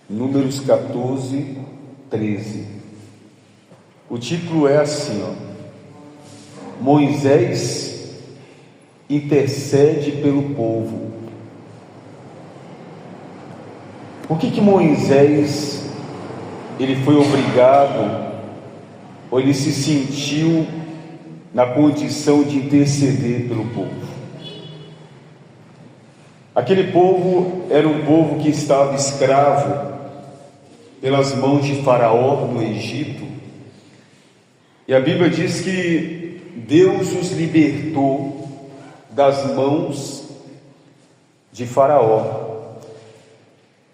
Números 14, 13. O título é assim, Moisés intercede pelo povo. Por que Moisés ele foi obrigado, ou ele se sentiu na condição de interceder pelo povo? Aquele povo era um povo que estava escravo pelas mãos de Faraó no Egito, e a Bíblia diz que Deus os libertou das mãos de Faraó.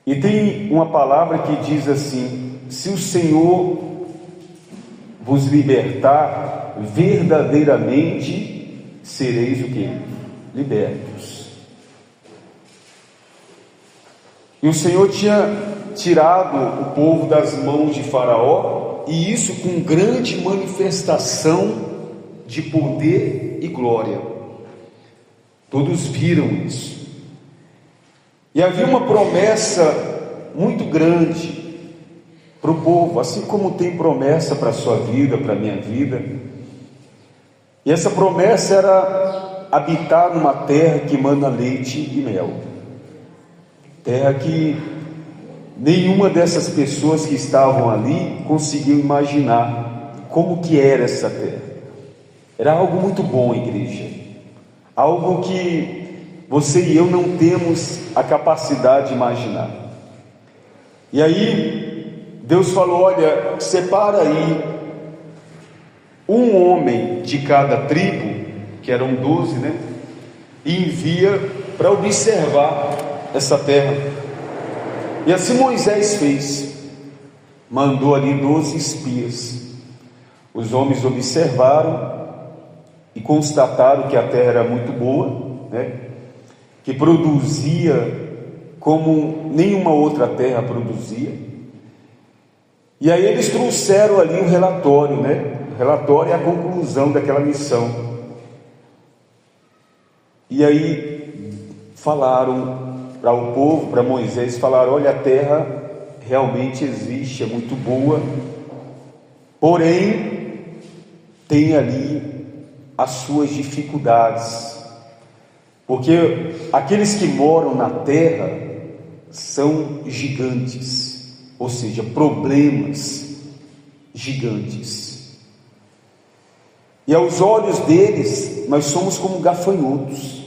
E tem uma palavra que diz assim: se o Senhor vos libertar, verdadeiramente sereis o quê? Libertos. E o Senhor tinha tirado o povo das mãos de Faraó, e isso com grande manifestação de poder e glória. Todos viram isso. E havia uma promessa muito grande para o povo, assim como tem promessa para a sua vida, para a minha vida. E essa promessa era habitar numa terra que mana leite e mel. Terra que nenhuma dessas pessoas que estavam ali conseguiu imaginar como que era essa terra. Era algo muito bom, igreja. Algo que você e eu não temos a capacidade de imaginar. E aí Deus falou: olha, separa aí um homem de cada tribo, que eram 12, né? E envia para observar essa terra. E assim Moisés fez. Mandou ali 12 espias. Os homens observaram e constataram que a terra era muito boa, né? Que produzia como nenhuma outra terra produzia. E aí eles trouxeram ali um relatório, né? O relatório é a conclusão daquela missão. E aí falaram para o povo, para Moisés, falaram: olha, a terra realmente existe, é muito boa, porém tem ali as suas dificuldades, porque aqueles que moram na terra são gigantes, ou seja, problemas gigantes, e aos olhos deles nós somos como gafanhotos.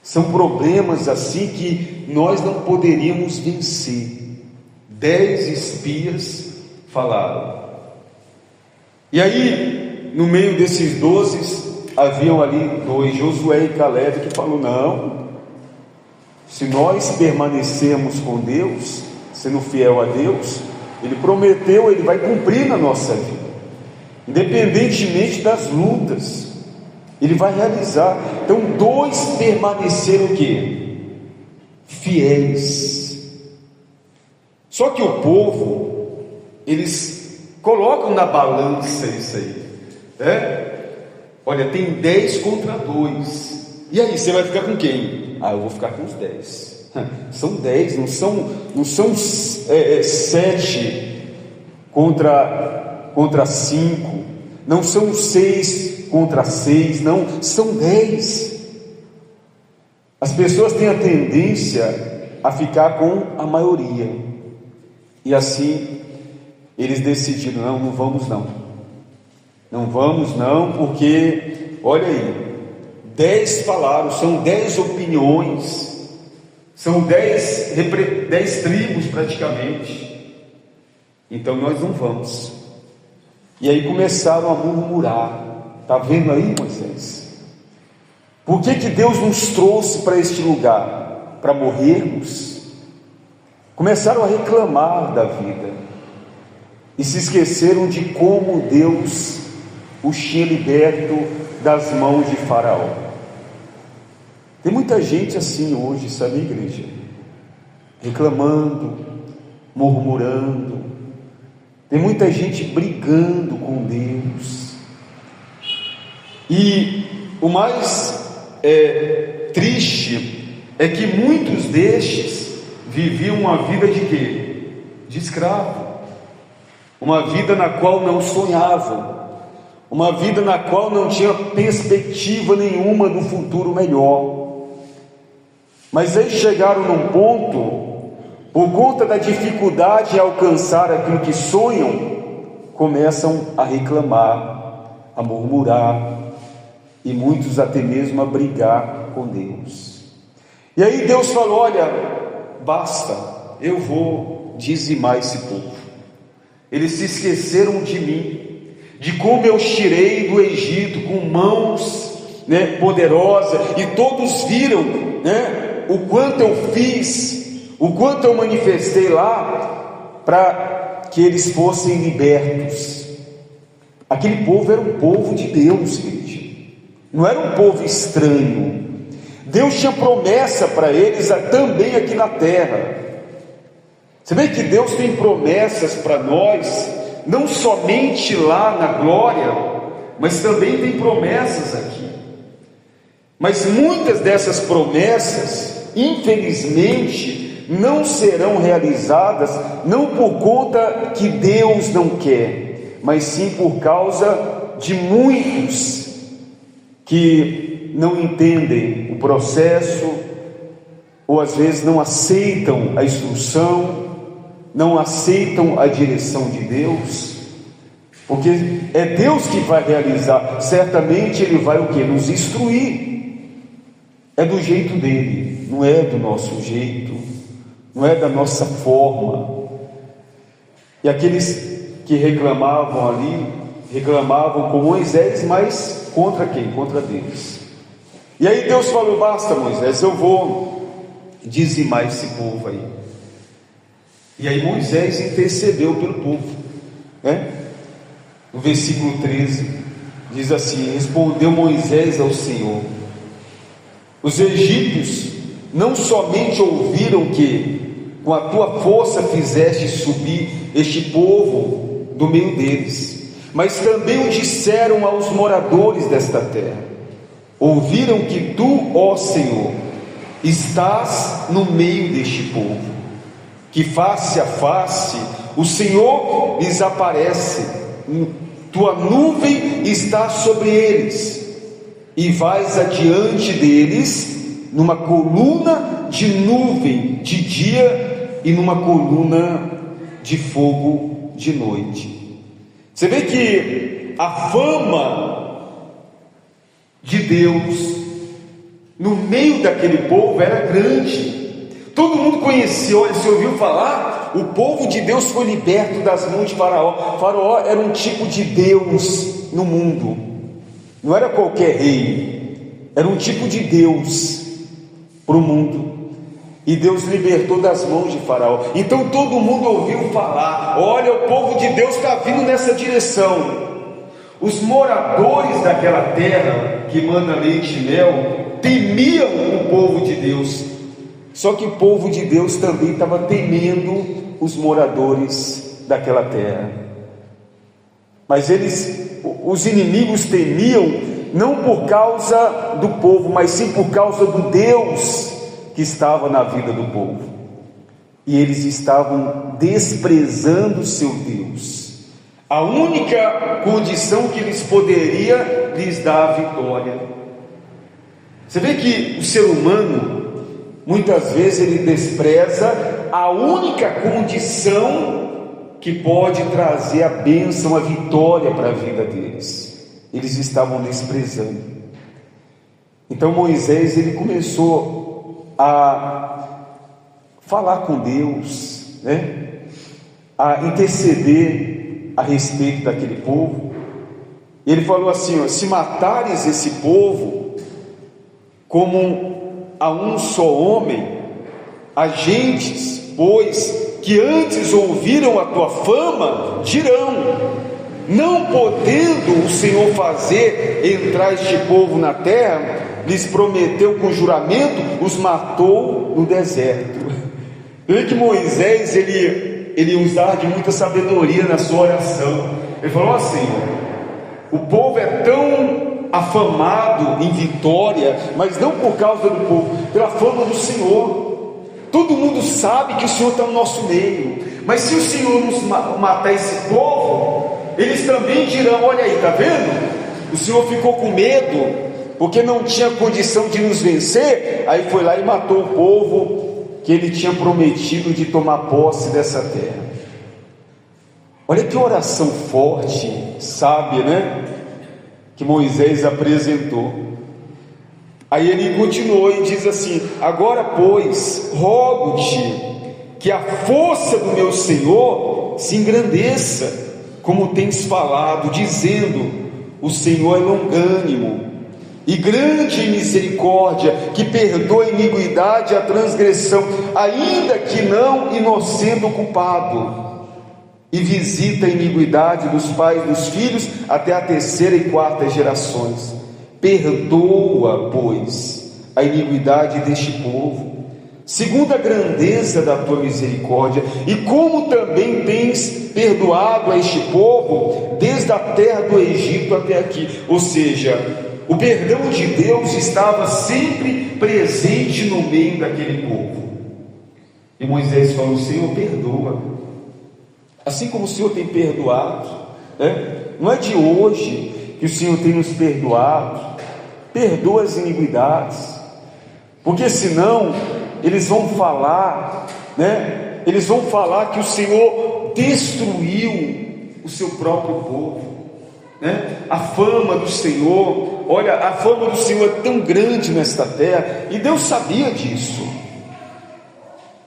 São problemas assim que nós não poderíamos vencer. 10 espias falaram. E aí, no meio desses 12, haviam ali 2, Josué e Caleb, que falou: não, se nós permanecermos com Deus, sendo fiel a Deus, Ele prometeu, Ele vai cumprir na nossa vida, independentemente das lutas, Ele vai realizar. Então 2 permaneceram o quê? Fiéis. Só que o povo, eles colocam na balança isso aí, né? Olha, tem 10 contra 2. E aí, você vai ficar com quem? Eu vou ficar com os 10. São 10, não são 7 contra 5, não são 6 contra 6, não, são 10. As pessoas têm a tendência a ficar com a maioria, e assim eles decidiram: não vamos não, porque olha aí, 10 falaram, são 10 opiniões, são 10 tribos praticamente, então nós não vamos. E aí começaram a murmurar. Está vendo aí, Moisés? Por que Deus nos trouxe para este lugar? Para morrermos? Começaram a reclamar da vida e se esqueceram de como Deus os tinha liberto das mãos de Faraó. Tem muita gente assim hoje, sabe, igreja? Reclamando, murmurando. Tem muita gente brigando com Deus. E o mais triste é que muitos destes viviam uma vida de quê? De escravo, uma vida na qual não sonhavam, uma vida na qual não tinha perspectiva nenhuma do futuro melhor. Mas eles chegaram num ponto, por conta da dificuldade em alcançar aquilo que sonham, começam a reclamar, a murmurar, e muitos até mesmo a brigar com Deus. E aí Deus falou: olha, basta, eu vou dizimar esse povo. Eles se esqueceram de mim, de como eu os tirei do Egito com mãos, poderosas, e todos viram, o quanto eu fiz, o quanto eu manifestei lá, para que eles fossem libertos. Aquele povo era um povo de Deus, igreja, não era um povo estranho. Deus tinha promessa para eles também aqui na terra. Você vê que Deus tem promessas para nós, não somente lá na glória, mas também tem promessas aqui. Mas muitas dessas promessas, infelizmente, não serão realizadas, não por conta que Deus não quer, mas sim por causa de muitos que não entendem o processo, ou às vezes não aceitam a instrução, não aceitam a direção de Deus, porque é Deus que vai realizar. Certamente Ele vai o quê? Nos instruir. É do jeito dele, não é do nosso jeito, não é da nossa forma. E aqueles que reclamavam ali, reclamavam com Moisés, mas contra quem? Contra Deus. E aí Deus falou: basta, Moisés, eu vou dizimar esse povo aí. E aí Moisés intercedeu pelo povo, No versículo 13 diz assim: respondeu Moisés ao Senhor: os egípcios não somente ouviram que com a tua força fizeste subir este povo do meio deles, mas também o disseram aos moradores desta terra. Ouviram que tu, ó Senhor, estás no meio deste povo, que face a face o Senhor lhes aparece, tua nuvem está sobre eles, e vais adiante deles numa coluna de nuvem de dia e numa coluna de fogo de noite. Você vê que a fama de Deus no meio daquele povo era grande. Todo mundo conhecia. Olha, você ouviu falar? O povo de Deus foi liberto das mãos de Faraó. Faraó era um tipo de Deus no mundo, não era qualquer rei, era um tipo de Deus para o mundo. E Deus libertou das mãos de Faraó. Então todo mundo ouviu falar: olha, o povo de Deus está vindo nessa direção. Os moradores daquela terra que manda leite e mel temiam o povo de Deus. Só que o povo de Deus também estava temendo os moradores daquela terra. Mas os inimigos temiam não por causa do povo, mas sim por causa do Deus que estava na vida do povo. E eles estavam desprezando o seu Deus, a única condição que lhes poderia lhes dar a vitória. Você vê que o ser humano, muitas vezes ele despreza a única condição que pode trazer a bênção, a vitória para a vida deles. Eles estavam desprezando. Então Moisés, ele começou a falar com Deus, a interceder a respeito daquele povo. E ele falou assim: se matares esse povo como a um só homem, agentes, pois, que antes ouviram a tua fama, dirão: não podendo o Senhor fazer entrar este povo na terra, lhes prometeu com juramento, os matou no deserto. Vê que Moisés, ele usava de muita sabedoria na sua oração. Ele falou assim: o povo é tão afamado em vitória, mas não por causa do povo, pela fama do Senhor. Todo mundo sabe que o Senhor está no nosso meio, mas se o Senhor nos matar esse povo, eles também dirão: olha aí, está vendo? O Senhor ficou com medo, porque não tinha condição de nos vencer, aí foi lá e matou o povo que ele tinha prometido de tomar posse dessa terra. Olha que oração forte, sábia, né? Que Moisés apresentou. Aí ele continuou e diz assim: agora, pois, rogo-te que a força do meu Senhor se engrandeça, como tens falado, dizendo: o Senhor é longânimo e grande em misericórdia, que perdoa a iniquidade e a transgressão, ainda que não inocente o culpado, e visita a iniquidade dos pais e dos filhos até a terceira e quarta gerações. Perdoa, pois, a iniquidade deste povo, segundo a grandeza da tua misericórdia, e como também tens perdoado a este povo desde a terra do Egito até aqui. Ou seja, o perdão de Deus estava sempre presente no meio daquele povo. E Moisés falou: Senhor, perdoa, assim como o Senhor tem perdoado, né? Não é de hoje que o Senhor tem nos perdoado. Perdoa as iniquidades, porque senão eles vão falar, né? Eles vão falar que o Senhor destruiu o seu próprio povo, né? A fama do Senhor, olha, a fama do Senhor é tão grande nesta terra, e Deus sabia disso.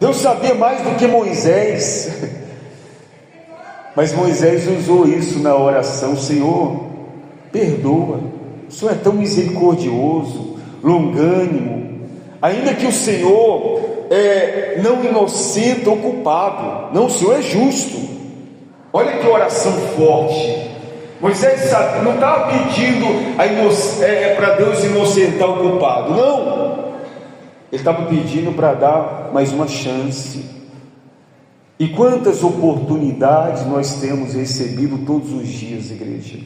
Deus sabia mais do que Moisés, mas Moisés usou isso na oração: Senhor, perdoa. O Senhor é tão misericordioso, longânimo, ainda que o Senhor não inocenta o culpado. Não, o Senhor é justo. Olha que oração forte. Moisés não estava pedindo para Deus inocentar o culpado, não. Ele estava pedindo para dar mais uma chance. E quantas oportunidades nós temos recebido todos os dias, igreja?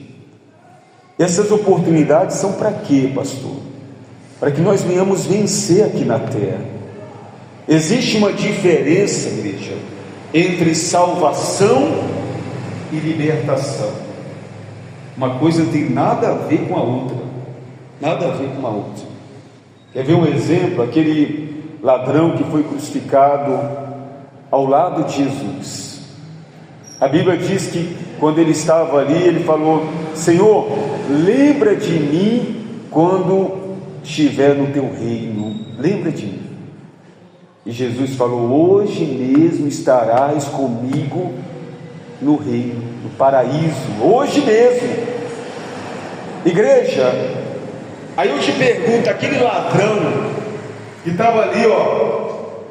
Essas oportunidades são para quê, pastor? Para que nós venhamos vencer aqui na terra. Existe uma diferença, igreja, entre salvação e libertação. Uma coisa não tem nada a ver com a outra. Nada a ver com a outra. Quer ver um exemplo? Aquele ladrão que foi crucificado ao lado de Jesus. A Bíblia diz que quando ele estava ali, ele falou: Senhor, lembra de mim quando estiver no teu reino. Lembra de mim. E Jesus falou: hoje mesmo estarás comigo no reino, no paraíso. Hoje mesmo. Igreja, aí eu te pergunto: aquele ladrão que estava ali,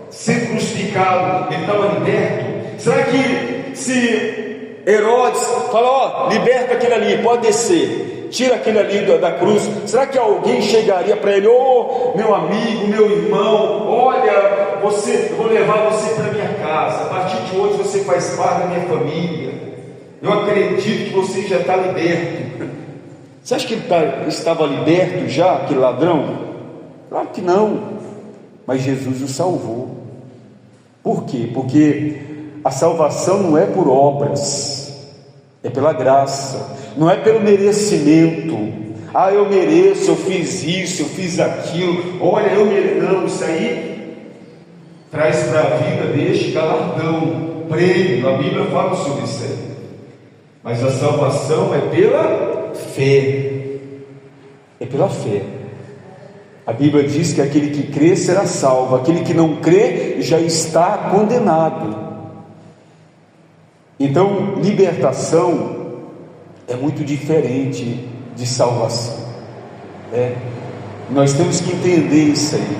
sendo crucificado, ele estava liberto? Será que se Herodes falou: liberta aquele ali, pode descer, tira aquele ali da cruz, será que alguém chegaria para ele: meu amigo, meu irmão, olha, eu vou levar você para minha casa, a partir de hoje você faz parte da minha família, eu acredito que você já está liberto? Você acha que ele estava liberto já, aquele ladrão? Claro que não, mas Jesus o salvou. Por quê? Porque a salvação não é por obras, é pela graça, não é pelo merecimento. Eu mereço, eu fiz isso, eu fiz aquilo, olha, eu mereço. Não, isso aí traz para a vida deste galardão, prêmio. A Bíblia fala sobre isso aí. Mas a salvação é pela fé. É pela fé. A Bíblia diz que aquele que crê será salvo, aquele que não crê já está condenado. Então, libertação é muito diferente de salvação. Nós temos que entender isso aí.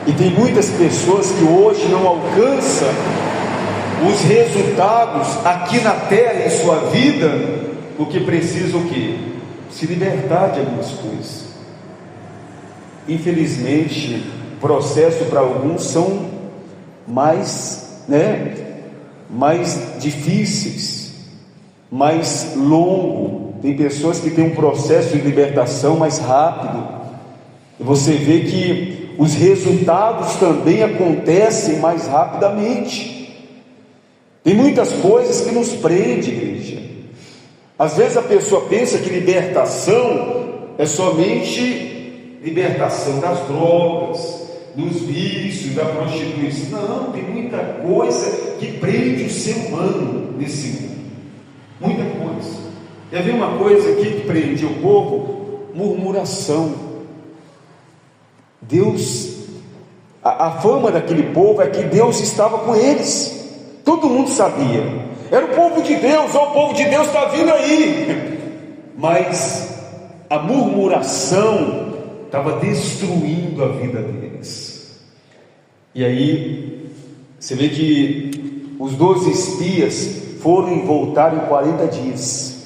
E tem muitas pessoas que hoje não alcançam os resultados aqui na terra em sua vida, porque precisam o quê? Se libertar de algumas coisas. Infelizmente, o processo para alguns são mais difíceis, mais longo. Tem pessoas que têm um processo de libertação mais rápido, e você vê que os resultados também acontecem mais rapidamente. Tem muitas coisas que nos prendem, igreja. Às vezes a pessoa pensa que libertação é somente libertação das drogas, dos vícios, da prostituição. Não, tem muita coisa que prende o ser humano nesse mundo. Muita coisa. Quer ver uma coisa aqui que prendia o povo? Murmuração. Deus, a fama daquele povo é que Deus estava com eles. Todo mundo sabia. Era o povo de Deus, o povo de Deus está vindo aí. Mas a murmuração estava destruindo a vida deles. E aí você vê que os 12 espias foram e voltaram em 40 dias,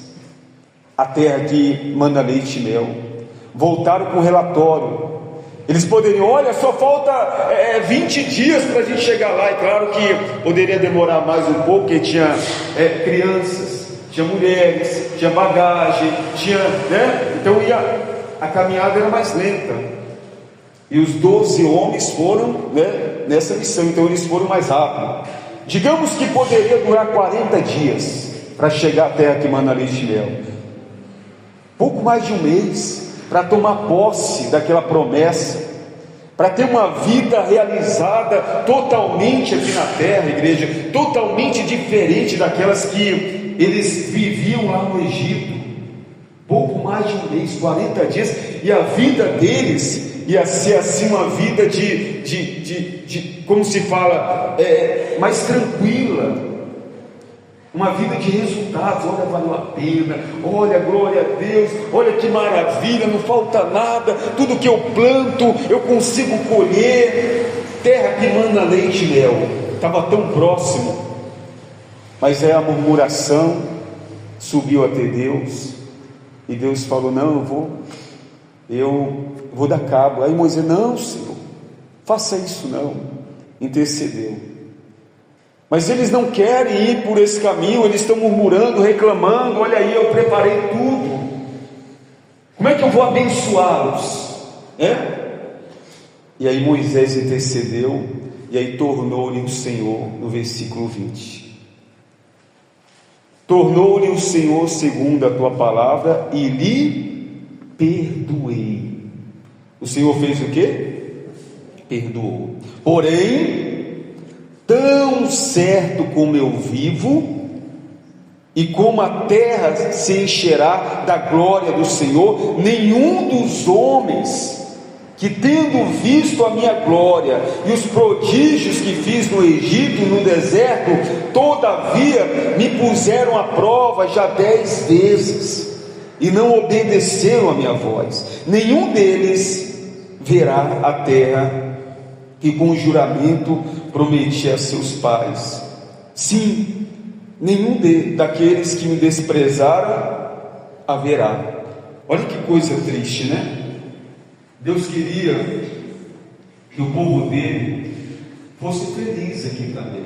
a terra que manda leite e mel. Voltaram com relatório. Eles poderiam, olha, só falta 20 dias para a gente chegar lá. E claro que poderia demorar mais um pouco, porque tinha crianças, tinha mulheres, tinha bagagem, tinha, né? Então a caminhada era mais lenta. E os 12 homens foram, né, nessa missão, então eles foram mais rápido. Digamos que poderia durar 40 dias para chegar à terra que mana leite e mel. Pouco mais de um mês para tomar posse daquela promessa, para ter uma vida realizada totalmente aqui na terra, igreja, totalmente diferente daquelas que eles viviam lá no Egito. Pouco mais de um mês, 40 dias, e a vida deles ia ser assim uma vida de como se fala, mais tranquila, uma vida de resultados. Olha, valeu a pena, olha, glória a Deus, olha que maravilha, não falta nada, tudo que eu planto eu consigo colher, terra que manda leite e mel. Estava tão próximo, mas a murmuração subiu até Deus, e Deus falou, não, eu vou dar cabo. Aí Moisés, não, Senhor, faça isso não. Intercedeu. Mas eles não querem ir por esse caminho, eles estão murmurando, reclamando, olha aí, eu preparei tudo, como é que eu vou abençoá-los? E aí Moisés intercedeu, e aí tornou-lhe o Senhor, no versículo 20, tornou-lhe o Senhor segundo a tua palavra, e lhe perdoei. O Senhor fez o quê? Perdoou. Porém, tão certo como eu vivo, e como a terra se encherá da glória do Senhor, nenhum dos homens que, tendo visto a minha glória e os prodígios que fiz no Egito e no deserto, todavia me puseram à prova já 10 vezes, e não obedeceram a minha voz, nenhum deles verá a terra que com juramento prometi a seus pais. Sim, nenhum daqueles que me desprezaram haverá. Olha que coisa triste, né? Deus queria que o povo dele fosse feliz aqui também,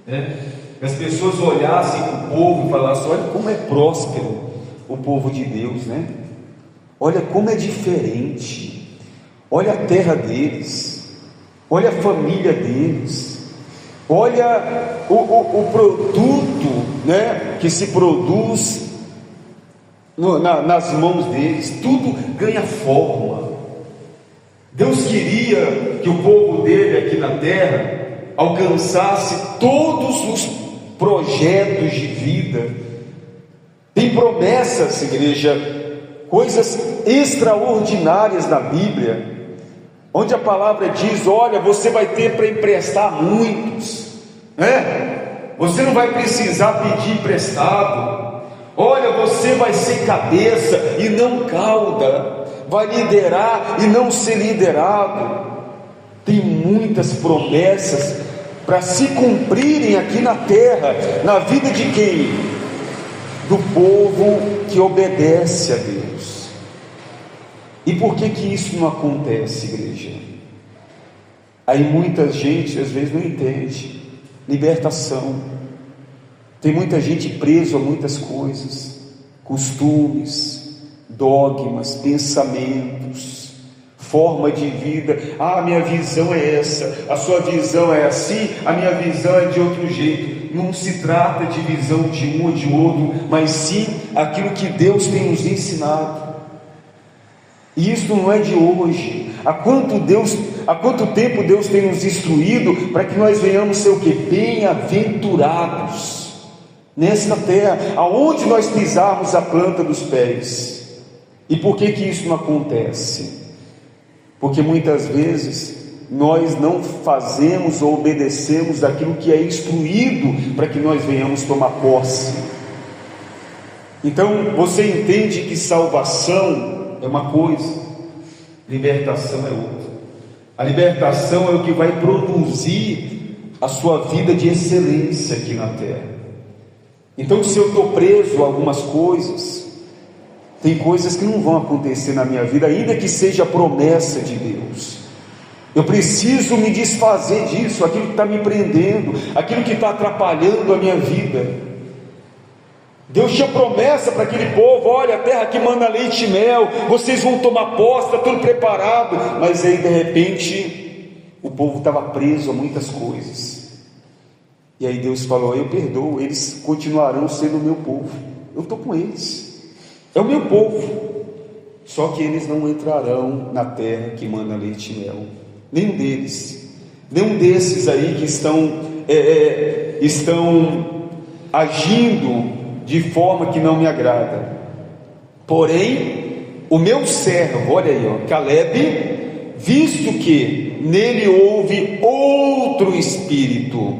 né? Que as pessoas olhassem para o povo e falassem, olha como é próspero o povo de Deus, né? Olha como é diferente, olha a terra deles, olha a família deles, olha o produto, né, que se produz nas mãos deles, tudo ganha forma. Deus queria que o povo dele aqui na terra alcançasse todos os projetos de vida. Tem promessas, igreja, coisas extraordinárias na Bíblia, onde a palavra diz, olha, você vai ter para emprestar muitos, né? Você não vai precisar pedir emprestado. Olha, você vai ser cabeça e não cauda, vai liderar e não ser liderado. Tem muitas promessas para se cumprirem aqui na terra, na vida de quem? Do povo que obedece a Deus. E por que isso não acontece, igreja? Aí muita gente às vezes não entende. Libertação. Tem muita gente preso a muitas coisas, costumes, dogmas, pensamentos, forma de vida. A minha visão é essa, a sua visão é assim, a minha visão é de outro jeito. Não se trata de visão de um ou de outro, mas sim aquilo que Deus tem nos ensinado. E isso não é de hoje. Há quanto tempo Deus tem nos instruído para que nós venhamos ser o que? Bem-aventurados nessa terra, aonde nós pisarmos a planta dos pés. E por que isso não acontece? Porque muitas vezes nós não fazemos ou obedecemos daquilo que é instruído para que nós venhamos tomar posse. Então você entende que salvação é uma coisa, libertação é outra. A libertação é o que vai produzir a sua vida de excelência aqui na terra. Então, se eu estou preso a algumas coisas, tem coisas que não vão acontecer na minha vida, ainda que seja a promessa de Deus. Eu preciso me desfazer disso, aquilo que está me prendendo, aquilo que está atrapalhando a minha vida. Deus tinha promessa para aquele povo: olha, a terra que manda leite e mel, vocês vão tomar posse, está tudo preparado. Mas aí de repente o povo estava preso a muitas coisas. E aí Deus falou: eu perdoo, eles continuarão sendo o meu povo, eu estou com eles, é o meu povo. Só que eles não entrarão na terra que manda leite e mel. Nenhum deles, nenhum desses aí que estão agindo de forma que não me agrada. Porém, o meu servo, olha aí, Caleb, visto que nele houve outro espírito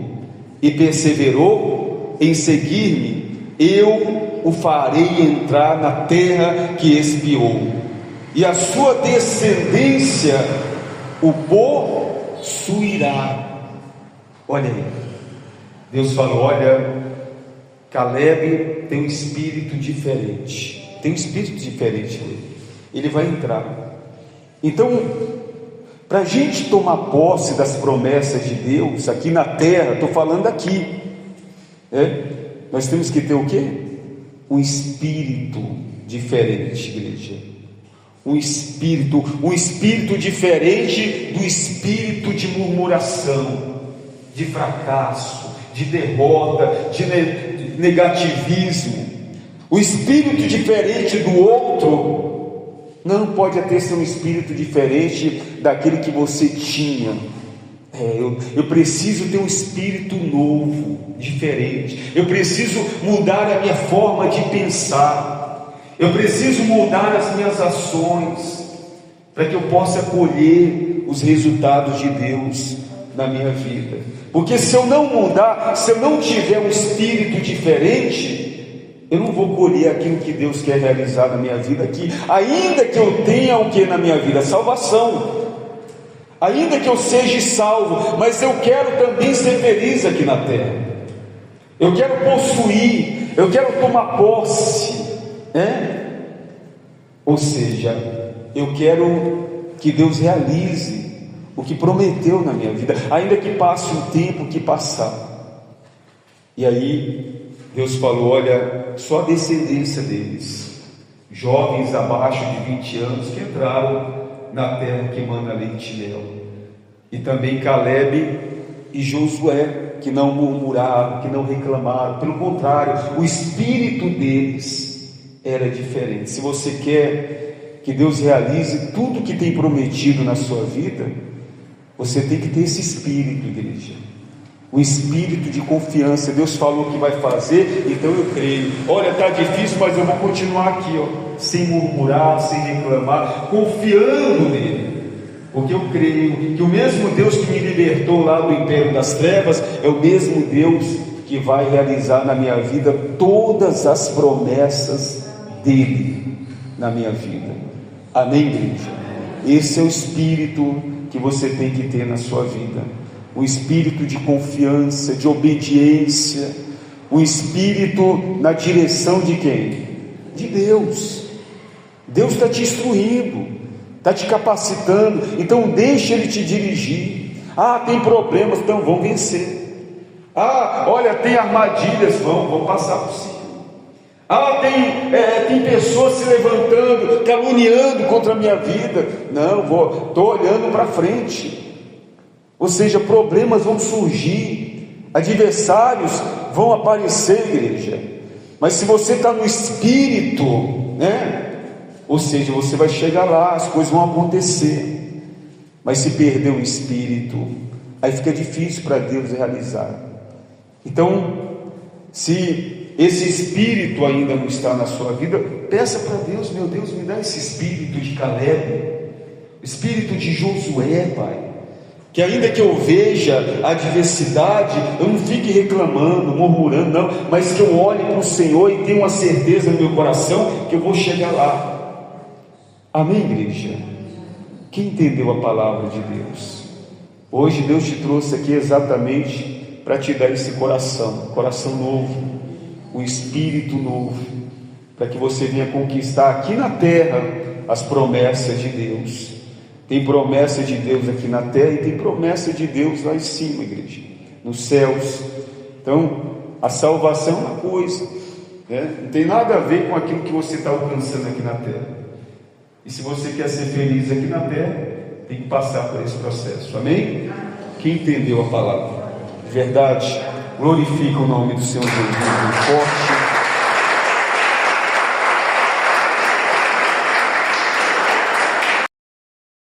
e perseverou em seguir-me, eu o farei entrar na terra que espiou, e a sua descendência o possuirá. Olha aí, Deus falou: olha, Caleb tem um espírito diferente, ele vai entrar. Então, para a gente tomar posse das promessas de Deus aqui na terra, estou falando aqui, nós temos que ter o quê? Um espírito diferente, igreja. Um espírito diferente do espírito de murmuração, de fracasso, de derrota, de negativismo. O espírito diferente do outro não pode até ser um espírito diferente daquele que você tinha. Eu preciso ter um espírito novo, diferente. Eu preciso mudar a minha forma de pensar. Eu preciso mudar as minhas ações para que eu possa colher os resultados de Deus na minha vida. Porque se eu não mudar, se eu não tiver um espírito diferente, eu não vou colher aquilo que Deus quer realizar na minha vida aqui. Ainda que eu tenha o que na minha vida? Salvação. Ainda que eu seja salvo, mas eu quero também ser feliz aqui na terra. Eu quero possuir, eu quero tomar posse, Ou seja, eu quero que Deus realize o que prometeu na minha vida, ainda que passe o tempo que passar. E aí Deus falou: olha, só a descendência deles, jovens abaixo de 20 anos, que entraram na terra que manda leite e mel. E também Caleb e Josué, que não murmuraram, que não reclamaram. Pelo contrário, o espírito deles era diferente. Se você quer que Deus realize tudo que tem prometido na sua vida, você tem que ter esse espírito, igreja. Um espírito de confiança. Deus falou que vai fazer, então eu creio. Olha, está difícil, mas eu vou continuar aqui, sem murmurar, sem reclamar, confiando nele, porque eu creio que o mesmo Deus que me libertou lá do império das trevas é o mesmo Deus que vai realizar na minha vida todas as promessas dele na minha vida. Amém, igreja? Esse é o espírito que você tem que ter na sua vida. Um espírito de confiança, de obediência, um espírito na direção de quem? De Deus. Deus está te instruindo, está te capacitando, então deixa Ele te dirigir. Tem problemas, então vão vencer. Olha, tem armadilhas, vão passar por cima. Tem pessoas se levantando, caluniando contra a minha vida. Não, estou olhando para frente. Ou seja, problemas vão surgir, adversários vão aparecer, igreja. Mas se você está no Espírito, ou seja, você vai chegar lá, as coisas vão acontecer. Mas se perder o Espírito, aí fica difícil para Deus realizar. Então, se esse Espírito ainda não está na sua vida, peça para Deus: meu Deus, me dá esse Espírito de Caleb, Espírito de Josué, Pai, que ainda que eu veja a adversidade, eu não fique reclamando, murmurando, não, mas que eu olhe para o Senhor e tenha uma certeza no meu coração que eu vou chegar lá. Amém, igreja? Quem entendeu a palavra de Deus? Hoje Deus te trouxe aqui exatamente para te dar esse coração novo, um espírito novo, para que você venha conquistar aqui na terra as promessas de Deus. Tem promessa de Deus aqui na terra e tem promessa de Deus lá em cima, igreja, nos céus. Então, a salvação é uma coisa, não tem nada a ver com aquilo que você está alcançando aqui na terra. E se você quer ser feliz aqui na terra, tem que passar por esse processo. Amém? Quem entendeu a palavra de verdade, glorifica o nome do Senhor Jesus, forte.